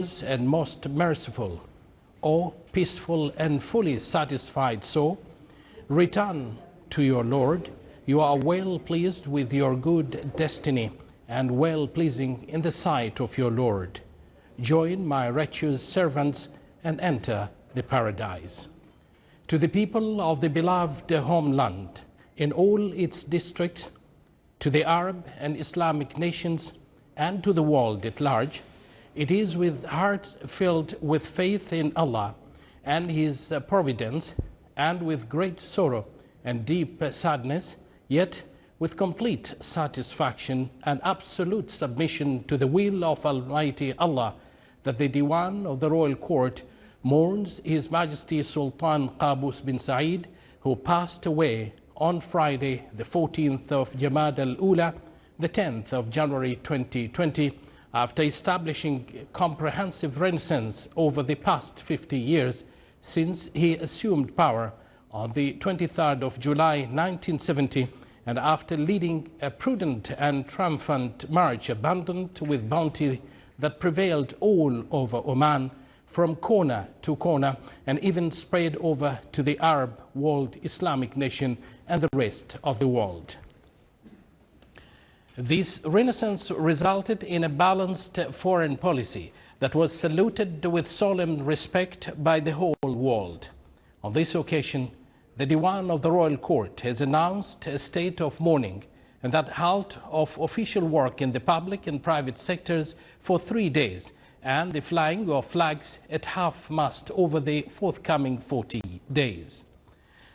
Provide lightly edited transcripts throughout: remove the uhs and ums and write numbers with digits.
and most merciful, O peaceful and fully satisfied soul, return to your Lord. You are well pleased with your good destiny and well pleasing in the sight of your Lord. Join my righteous servants and enter the paradise. To the people of the beloved homeland in all its districts, to the Arab and Islamic nations, and to the world at large, it is with heart filled with faith in Allah and His providence, and with great sorrow and deep sadness, yet with complete satisfaction and absolute submission to the will of Almighty Allah, that the Diwan of the Royal Court mourns His Majesty Sultan Qaboos bin Said, who passed away on Friday, the 14th of Jamad al-Ula, the 10th of January 2020, after establishing comprehensive renaissance over the past 50 years since he assumed power on the 23rd of July 1970, and after leading a prudent and triumphant march abundant with bounty that prevailed all over Oman, from corner to corner, and even spread over to the Arab world, Islamic nation, and the rest of the world. This renaissance resulted in a balanced foreign policy that was saluted with solemn respect by the whole world. On this occasion, the Diwan of the Royal Court has announced a state of mourning and that halt of official work in the public and private sectors for 3 days, and the flying of flags at half-mast over the forthcoming 40 days.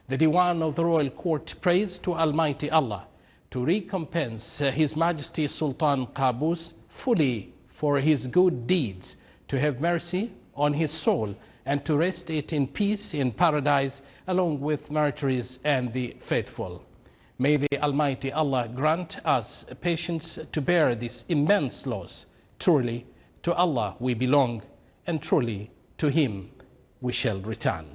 The Diwan of the Royal Court prays to Almighty Allah to recompense His Majesty Sultan Qaboos fully for his good deeds, to have mercy on his soul, and to rest it in peace in paradise along with martyrs and the faithful. May the Almighty Allah grant us patience to bear this immense loss. Truly, to Allah we belong, and truly to Him we shall return.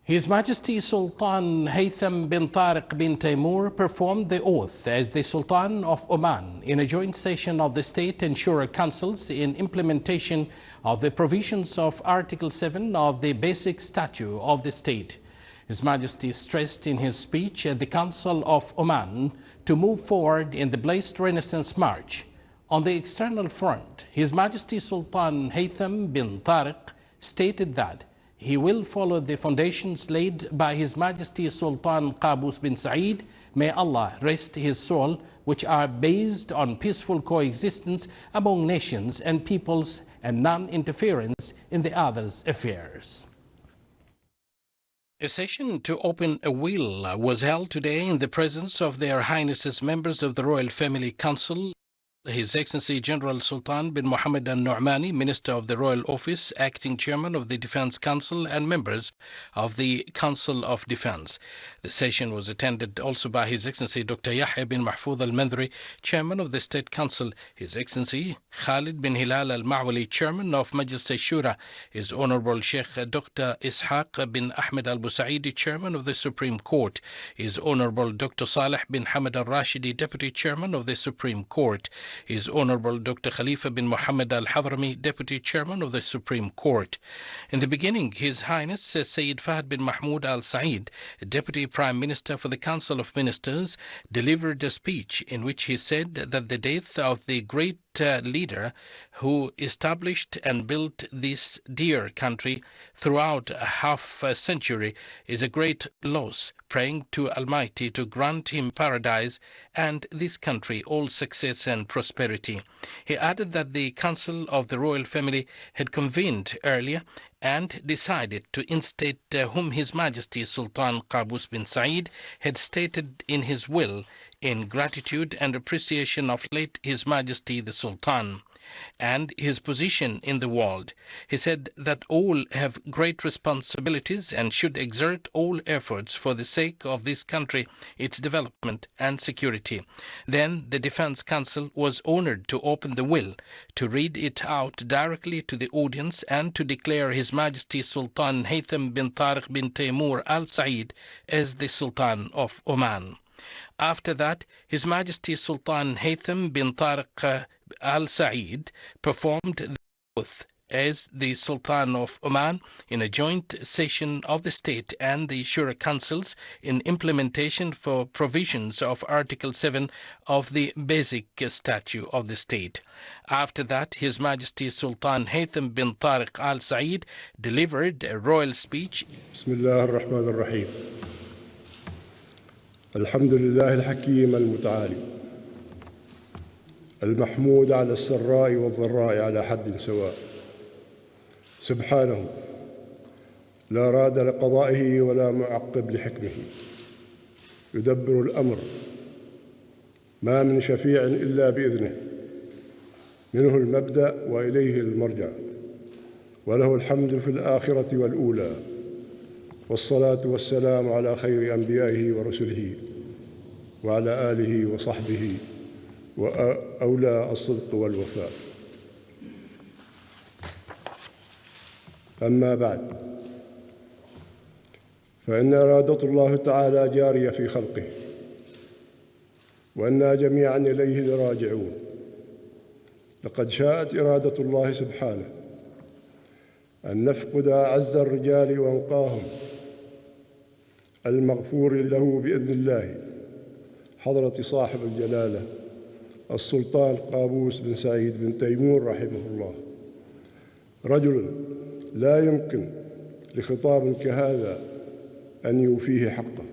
His Majesty Sultan Haytham bin Tariq bin Taimur performed the oath as the Sultan of Oman in a joint session of the State and Shura Councils in implementation of the provisions of Article 7 of the Basic Statute of the State. His Majesty stressed in his speech at the Council of Oman to move forward in the blessed Renaissance March. On the external front, His Majesty Sultan Haytham bin Tariq stated that he will follow the foundations laid by His Majesty Sultan Qaboos bin Said, may Allah rest his soul, which are based on peaceful coexistence among nations and peoples and non-interference in the other's affairs. A session to open a will was held today in the presence of Their Highnesses members of the Royal Family Council, His Excellency General Sultan bin Mohammed al-Nu'mani, Minister of the Royal Office, Acting Chairman of the Defence Council, and members of the Council of Defence. The session was attended also by His Excellency Dr. Yahya bin Mahfouz al-Mandhri, Chairman of the State Council, His Excellency Khalid bin Hilal al-Ma'wali, Chairman of Majlis al-Shura, His Honourable Sheikh Dr. Ishaq bin Ahmed al-Busaidi, Chairman of the Supreme Court, His Honourable Dr. Saleh bin Hamad al-Rashidi, Deputy Chairman of the Supreme Court, His Honourable Dr. Khalifa bin Mohammed al-Hadrami, Deputy Chairman of the Supreme Court. In the beginning, His Highness Sayyid Fahd bin Mahmoud al-Said, Deputy Prime Minister for the Council of Ministers, delivered a speech in which he said that the death of the great leader who established and built this dear country throughout a half a century is a great loss, praying to Almighty to grant him paradise and this country all success and prosperity. He added that the Council of the Royal Family had convened earlier and decided to instate whom His Majesty Sultan Qaboos bin Said had stated in his will in gratitude and appreciation of late His Majesty the Sultan and his position in the world. He said that all have great responsibilities and should exert all efforts for the sake of this country, its development and security. Then the Defence Council was honoured to open the will, to read it out directly to the audience, and to declare His Majesty Sultan Haytham bin Tariq bin Taimur al-Said as the Sultan of Oman. After that, His Majesty Sultan Haytham bin Tariq Al Said performed the oath as the Sultan of Oman in a joint session of the state and the Shura Councils in implementation for provisions of Article 7 of the Basic Statute of the state. After that, His Majesty Sultan Haytham bin Tariq Al Said delivered a royal speech. بسم الله الرحمن الرحيم. الحمد لله الحكيم المتعالي المحمود على السراء والضراء على حد سواء، سبحانه لا راد لقضائه ولا معقب لحكمه، يدبر الأمر ما من شفيع إلا بإذنه، منه المبدأ وإليه المرجع، وله الحمد في الآخرة والأولى، والصلاة والسلام على خير أنبيائه ورسله وعلى آله وصحبه وأولى الصدق والوفاء. أما بعد، فإن إرادة الله تعالى جارية في خلقه، وأنا جميعا إليه لراجعون. لقد شاءت إرادة الله سبحانه أن نفقد أعز الرجال وأنقاهم المغفور له بإذن الله حضرة صاحب الجلالة السلطان قابوس بن سعيد بن تيمور رحمه الله، رجل لا يمكن لخطاب كهذا أن يوفيه حقه.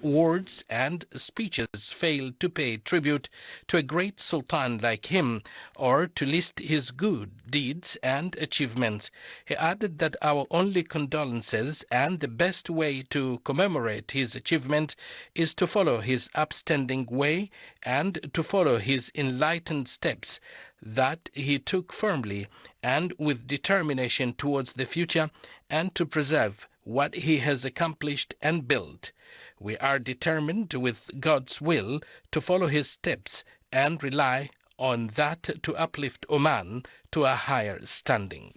Words and speeches failed to pay tribute to a great sultan like him or to list his good deeds and achievements. He added that our only condolences and the best way to commemorate his achievement is to follow his upstanding way and to follow his enlightened steps that he took firmly and with determination towards the future, and to preserve what he has accomplished and built. We are determined, with God's will, to follow his steps and rely on that to uplift Oman to a higher standing.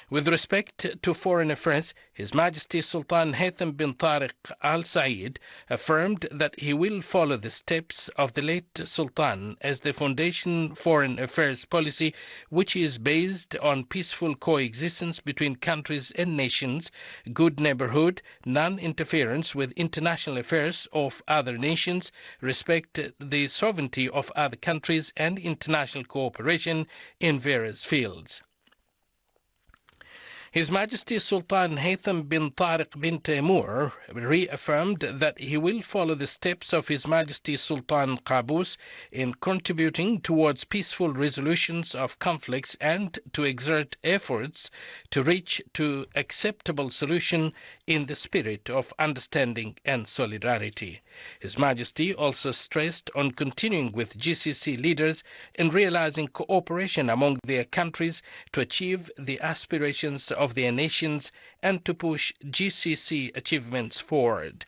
With respect to foreign affairs, His Majesty Sultan Haytham bin Tariq Al Said affirmed that he will follow the steps of the late Sultan as the foundation foreign affairs policy, which is based on peaceful coexistence between countries and nations, good neighborhood, non-interference with international affairs of other nations, respect the sovereignty of other countries, and international cooperation in various fields. His Majesty Sultan Haytham bin Tariq bin Taimur reaffirmed that he will follow the steps of His Majesty Sultan Qaboos in contributing towards peaceful resolutions of conflicts and to exert efforts to reach to acceptable solution in the spirit of understanding and solidarity. His Majesty also stressed on continuing with GCC leaders in realizing cooperation among their countries to achieve the aspirations of their nations and to push GCC achievements forward.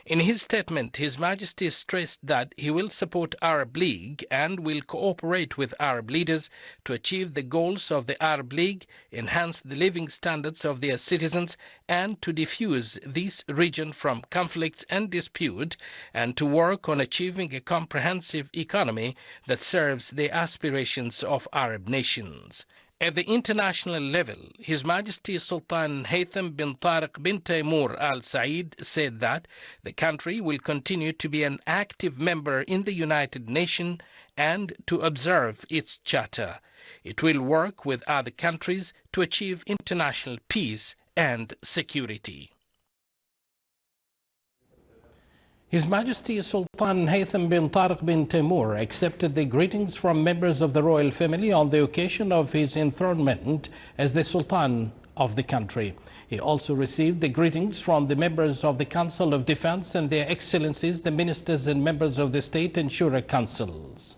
In his statement, His Majesty stressed that he will support Arab League and will cooperate with Arab leaders to achieve the goals of the Arab League, enhance the living standards of their citizens, and to defuse this region from conflicts and dispute, and to work on achieving a comprehensive economy that serves the aspirations of Arab nations. At the international level, His Majesty Sultan Haytham bin Tariq bin Taimur Al Said said that the country will continue to be an active member in the United Nations and to observe its charter. It will work with other countries to achieve international peace and security. His Majesty Sultan Haytham bin Tariq bin Taimur accepted the greetings from members of the royal family on the occasion of his enthronement as the Sultan of the country. He also received the greetings from the members of the Council of Defense and their excellencies, the ministers and members of the state and Shura councils.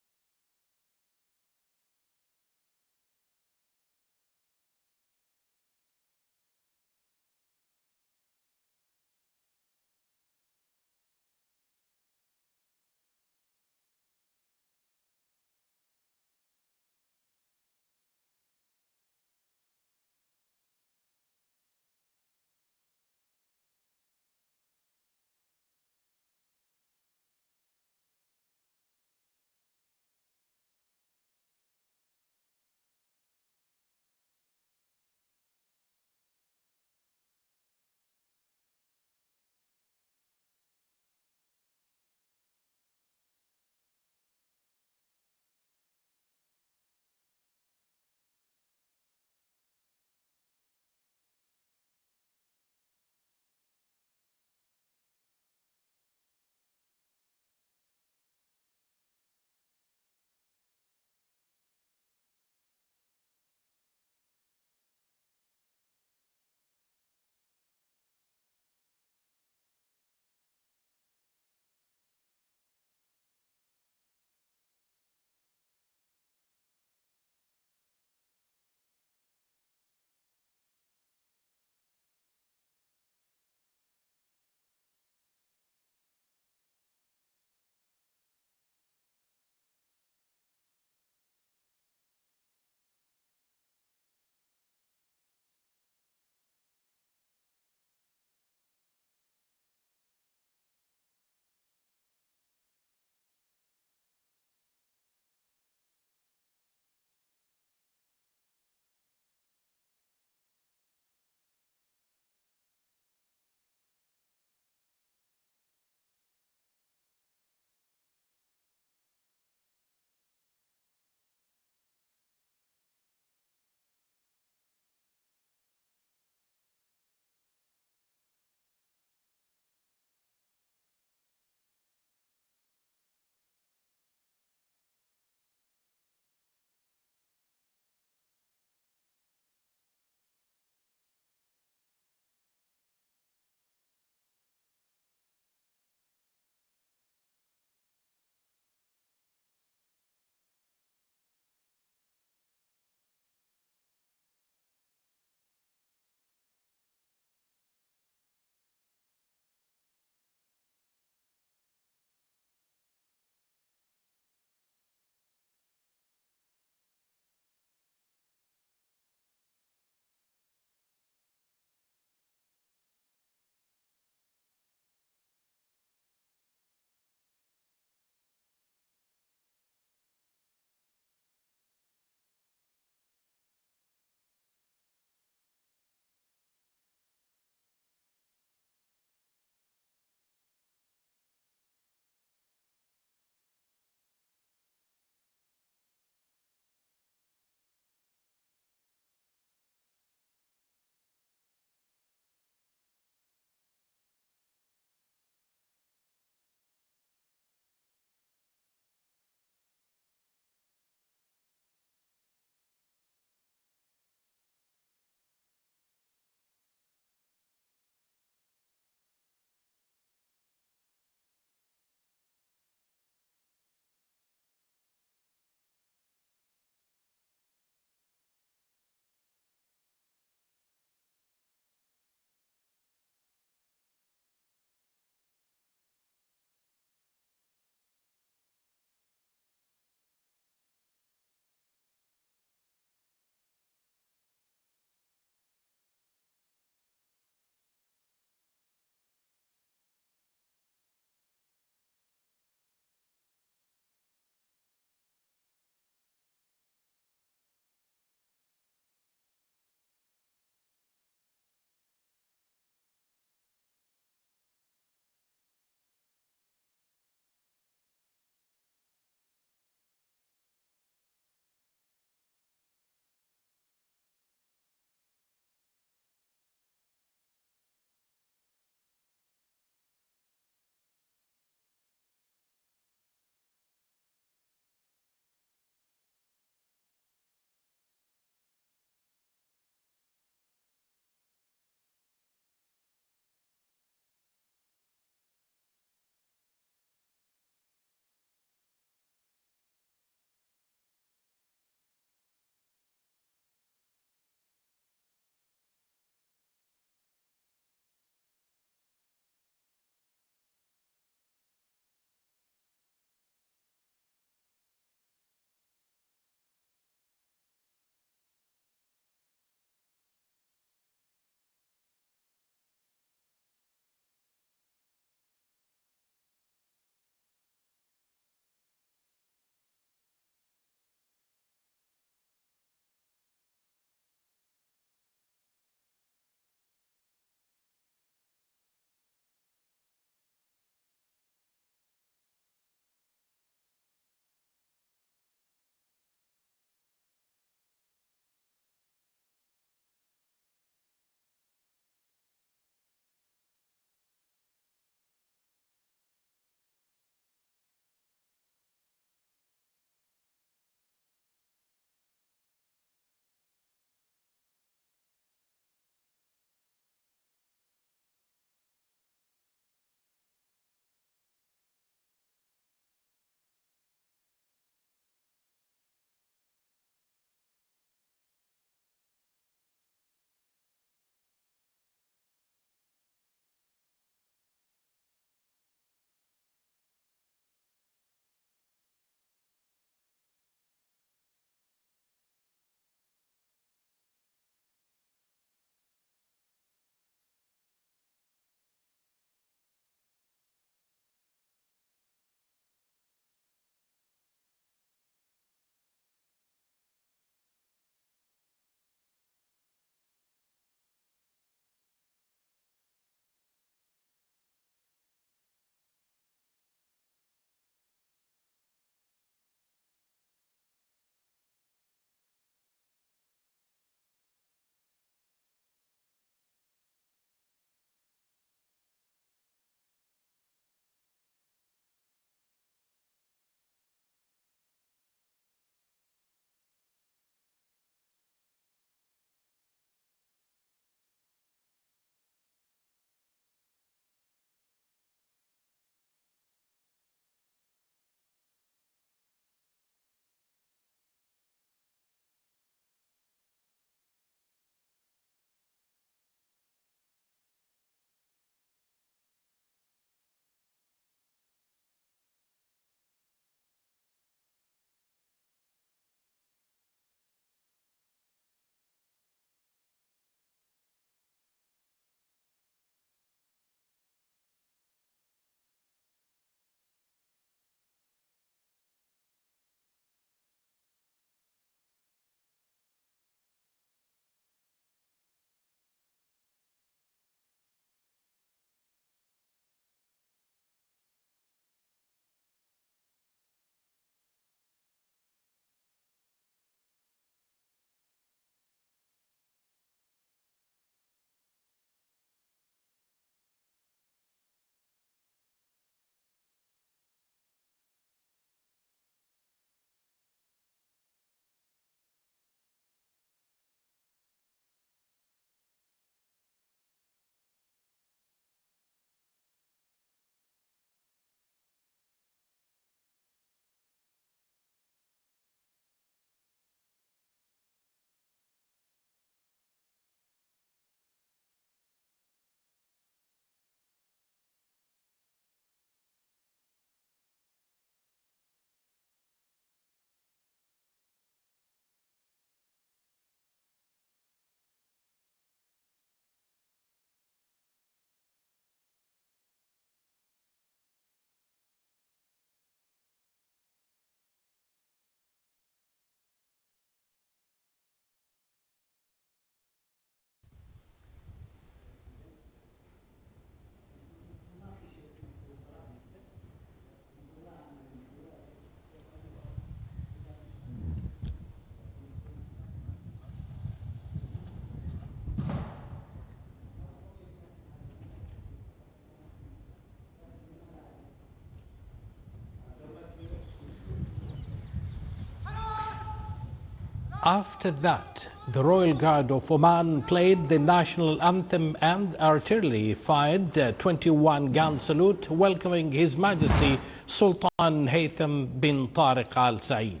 After that, the Royal Guard of Oman played the national anthem and artillery fired a 21-gun salute welcoming His Majesty Sultan Haytham bin Tariq Al Said.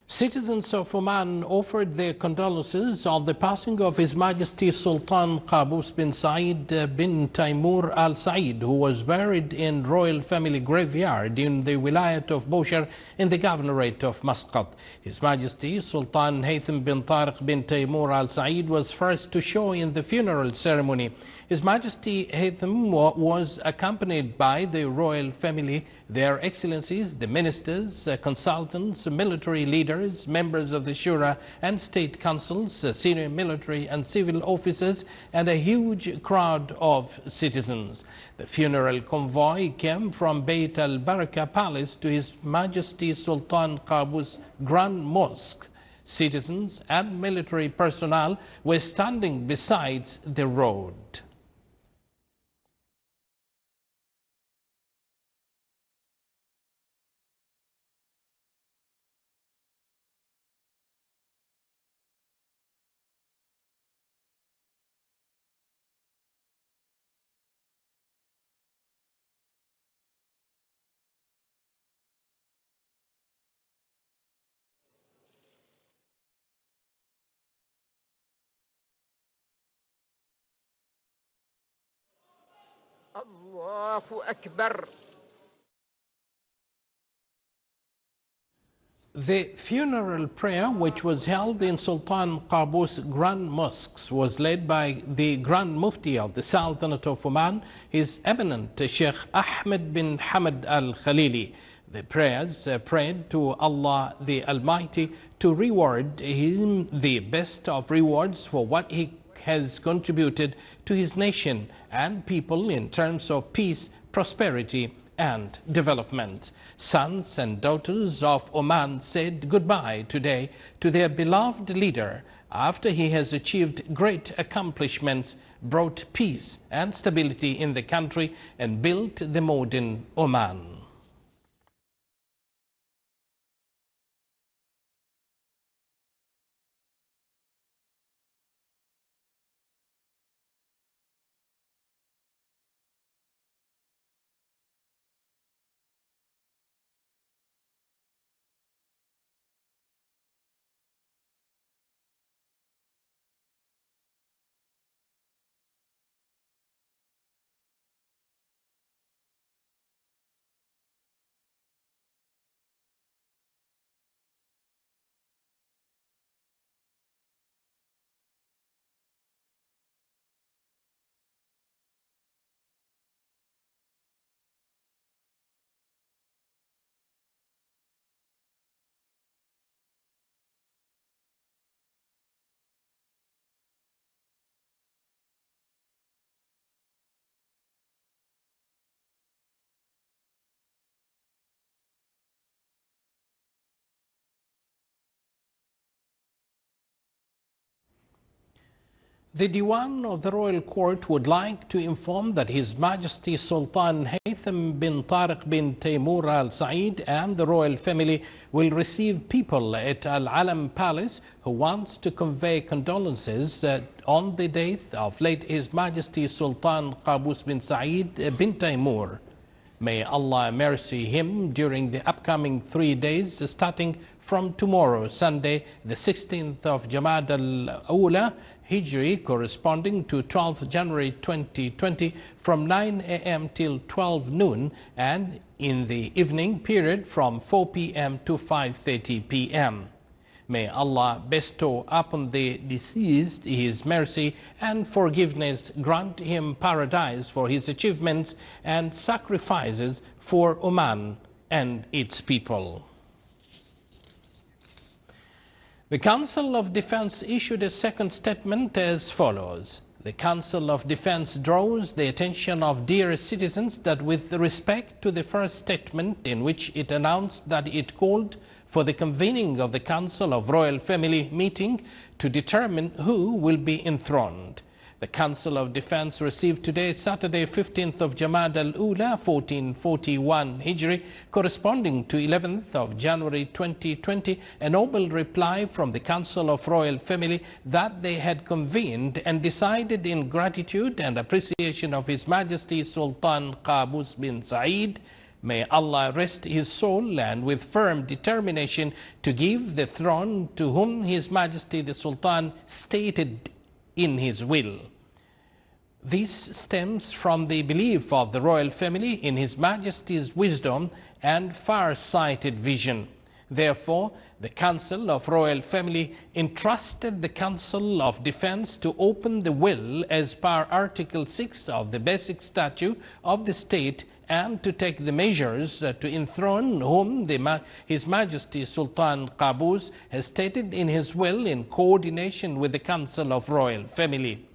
Citizens of Oman offered their condolences on the passing of His Majesty Sultan Qaboos bin Said bin Taimur Al Said, who was buried in royal family graveyard in the Wilayat of Bushehr in the Governorate of Muscat. His Majesty Sultan Haytham bin Tariq bin Taimur Al Said was first to show in the funeral ceremony. His Majesty Haytham was accompanied by the royal family, their excellencies, the ministers, consultants, military leaders, members of the Shura and state councils, senior military and civil officers, and a huge crowd of citizens. The funeral convoy came from Beit al-Baraka Palace to His Majesty Sultan Qaboos Grand Mosque. Citizens and military personnel were standing beside the road. الله أكبر. The funeral prayer, which was held in Sultan Qaboos Grand Mosques, was led by the Grand Mufti of the Sultanate of Oman, His Eminent Sheikh Ahmed bin Hamad Al Khalili. The prayers prayed to Allah the Almighty to reward him the best of rewards for what he has contributed to his nation and people in terms of peace, prosperity, and development. Sons and daughters of Oman said goodbye today to their beloved leader after he has achieved great accomplishments, brought peace and stability in the country, and built the modern Oman. The Diwan of the Royal Court would like to inform that His Majesty Sultan Haytham bin Tariq bin Taimur Al Said and the royal family will receive people at Al Alam Palace who wants to convey condolences on the death of late His Majesty Sultan Qaboos bin Said bin Taimur. May Allah mercy him during the upcoming 3 days, starting from tomorrow, Sunday, the 16th of Jamad al-Ula, Hijri, corresponding to 12th January 2020, from 9 a.m. till 12 noon, and in the evening period from 4 p.m. to 5:30 p.m. May Allah bestow upon the deceased His mercy and forgiveness, grant him paradise for his achievements and sacrifices for Oman and its people. The Council of Defense issued a second statement as follows. The Council of Defense draws the attention of dear citizens that with respect to the first statement in which it announced that it called for the convening of the Council of Royal Family meeting to determine who will be enthroned. The Council of Defense received today, Saturday, 15th of Jamad al-Ula, 1441 Hijri, corresponding to 11th of January 2020, a noble reply from the Council of Royal Family that they had convened and decided in gratitude and appreciation of His Majesty Sultan Qaboos bin Said, may Allah rest his soul, and with firm determination to give the throne to whom His Majesty the Sultan stated in his will. This stems from the belief of the royal family in His Majesty's wisdom and far-sighted vision. Therefore, the Council of Royal Family entrusted the Council of Defense to open the will as per Article 6 of the Basic Statute of the State and to take the measures to enthrone whom His Majesty Sultan Qaboos has stated in his will in coordination with the Council of Royal Family.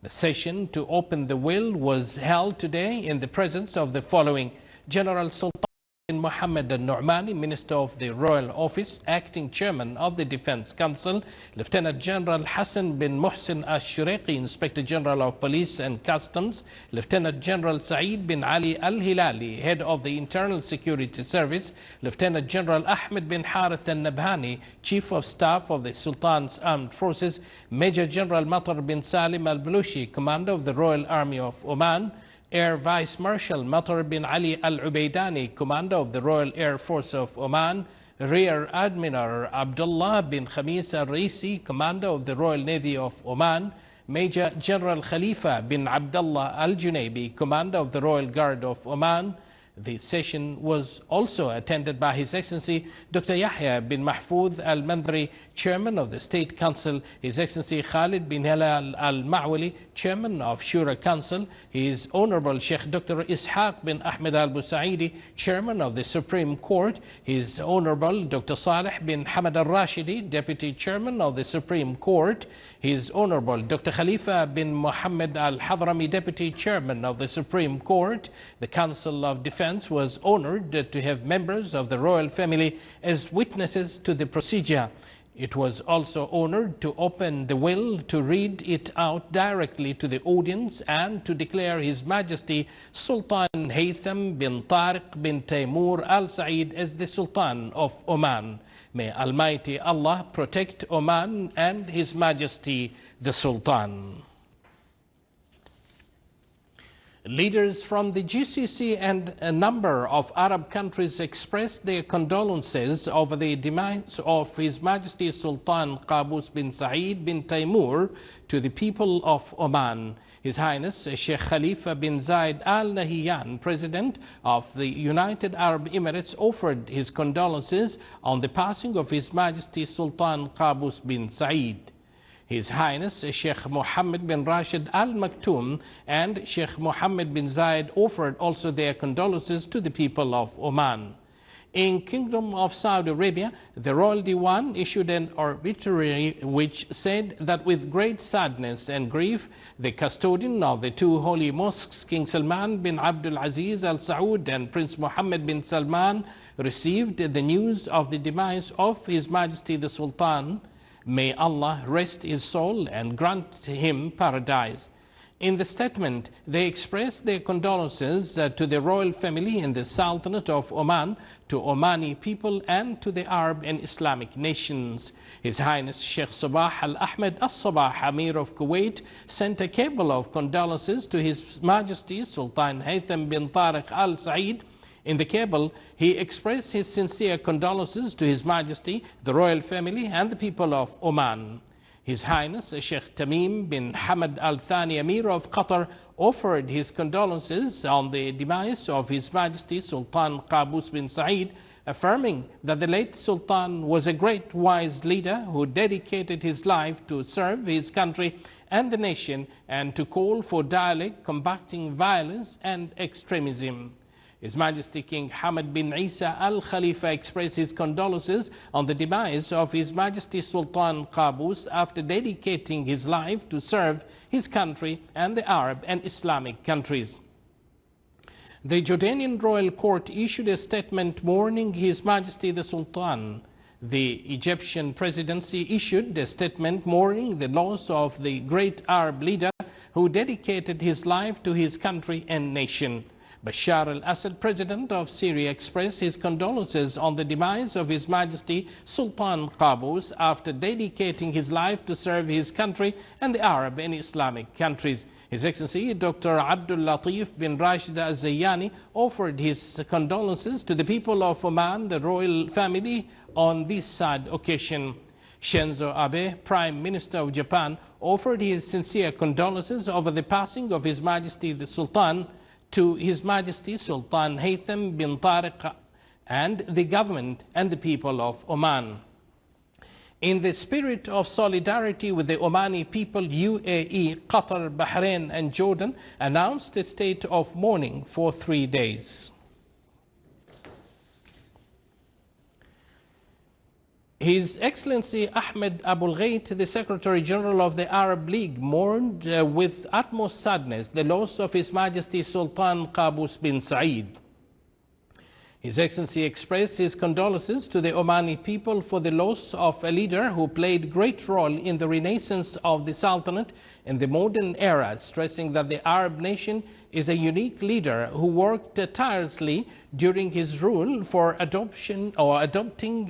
The session to open the will was held today in the presence of the following: General Sultan bin Mohammed al-Nu'mani, Minister of the Royal Office, Acting Chairman of the Defense Council; Lieutenant General Hassan bin Muhsin al-Shuriqi, Inspector General of Police and Customs; Lieutenant General Saeed bin Ali al-Hilali, Head of the Internal Security Service; Lieutenant General Ahmed bin Harith al-Nabhani, Chief of Staff of the Sultan's Armed Forces; Major General Matar bin Salim al-Balushi, Commander of the Royal Army of Oman; Air Vice Marshal Matar bin Ali al-Ubaidani, Commander of the Royal Air Force of Oman; Rear Admiral Abdullah bin Khamis al-Raisi, Commander of the Royal Navy of Oman; Major General Khalifa bin Abdullah al-Junaybi, Commander of the Royal Guard of Oman. The session was also attended by His Excellency Dr. Yahya bin Mahfouz al-Mandri, Chairman of the State Council; His Excellency Khalid bin Halal al-Ma'wali, Chairman of Shura Council; His Honorable Sheikh Dr. Ishaq bin Ahmed al-Busaidi, Chairman of the Supreme Court; His Honorable Dr. Saleh bin Hamad al-Rashidi, Deputy Chairman of the Supreme Court; His Honorable Dr. Khalifa bin Mohammed al-Hadrami, Deputy Chairman of the Supreme Court. The Council of Defense was honored to have members of the royal family as witnesses to the procedure. It was also honored to open the will, to read it out directly to the audience, and to declare His Majesty Sultan Haytham bin Tariq bin Taimur Al Said as the Sultan of Oman. May Almighty Allah protect Oman and His Majesty the Sultan. Leaders from the GCC and a number of Arab countries expressed their condolences over the demise of His Majesty Sultan Qaboos bin Said bin Taimur to the people of Oman. His Highness Sheikh Khalifa bin Zayed Al Nahyan, President of the United Arab Emirates, offered his condolences on the passing of His Majesty Sultan Qaboos bin Said. His Highness Sheikh Mohammed bin Rashid Al Maktoum and Sheikh Mohammed bin Zayed offered also their condolences to the people of Oman. In Kingdom of Saudi Arabia, the Royal Diwan issued an obituary which said that with great sadness and grief, the custodian of the two holy mosques, King Salman bin Abdul Aziz Al Saud and Prince Mohammed bin Salman, received the news of the demise of His Majesty the Sultan. May Allah rest his soul and grant him paradise. In the statement, they expressed their condolences to the royal family in the Sultanate of Oman, to Omani people, and to the Arab and Islamic nations. His Highness Sheikh Sabah Al Ahmed Al Sabah, Amir of Kuwait, sent a cable of condolences to His Majesty Sultan Haytham bin Tariq Al Said. In the cable, he expressed his sincere condolences to His Majesty, the royal family, and the people of Oman. His Highness Sheikh Tamim bin Hamad Al Thani, Amir of Qatar, offered his condolences on the demise of His Majesty Sultan Qaboos bin Said, affirming that the late Sultan was a great wise leader who dedicated his life to serve his country and the nation and to call for dialogue, combating violence and extremism. His Majesty King Hamad bin Isa Al Khalifa expressed his condolences on the demise of His Majesty Sultan Qaboos after dedicating his life to serve his country and the Arab and Islamic countries. The Jordanian royal court issued a statement mourning His Majesty the Sultan. The Egyptian presidency issued a statement mourning the loss of the great Arab leader who dedicated his life to his country and nation. Bashar al-Assad, president of Syria, expressed his condolences on the demise of His Majesty Sultan Qaboos after dedicating his life to serve his country and the Arab and Islamic countries. His Excellency Dr. Abdul Latif bin Rashid Al-Zayani offered his condolences to the people of Oman, the royal family, on this sad occasion. Shinzo Abe, Prime Minister of Japan, offered his sincere condolences over the passing of His Majesty the Sultan to His Majesty Sultan Haytham bin Tariq and the government and the people of Oman. In the spirit of solidarity with the Omani people, UAE, Qatar, Bahrain and Jordan announced a state of mourning for 3 days. His Excellency Ahmed Abul Ghait, the Secretary General of the Arab League, mourned with utmost sadness the loss of His Majesty Sultan Qaboos bin Said. His Excellency expressed his condolences to the Omani people for the loss of a leader who played a great role in the renaissance of the Sultanate in the modern era, stressing that the Arab nation is a unique leader who worked tirelessly during his rule for adopting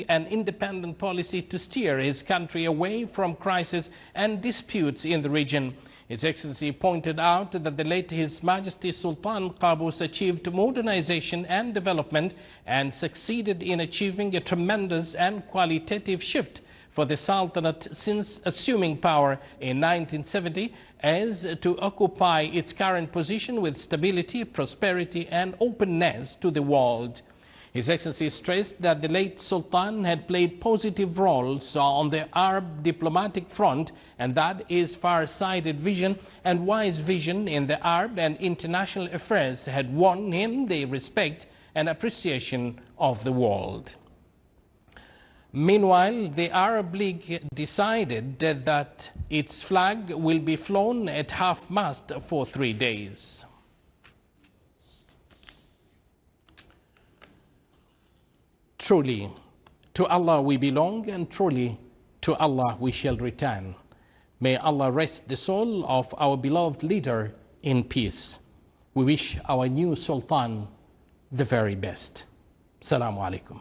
an independent policy to steer his country away from crisis and disputes in the region. His Excellency pointed out that the late His Majesty Sultan Qaboos achieved modernization and development and succeeded in achieving a tremendous and qualitative shift for the Sultanate since assuming power in 1970, as to occupy its current position with stability, prosperity and openness to the world. His Excellency stressed that the late Sultan had played positive roles on the Arab diplomatic front, and that his far-sighted vision and wise vision in the Arab and international affairs had won him the respect and appreciation of the world. Meanwhile, the Arab League decided that its flag will be flown at half-mast for 3 days. Truly, to Allah we belong, and truly to Allah we shall return. May Allah rest the soul of our beloved leader in peace. We wish our new Sultan the very best. Assalamu alaikum.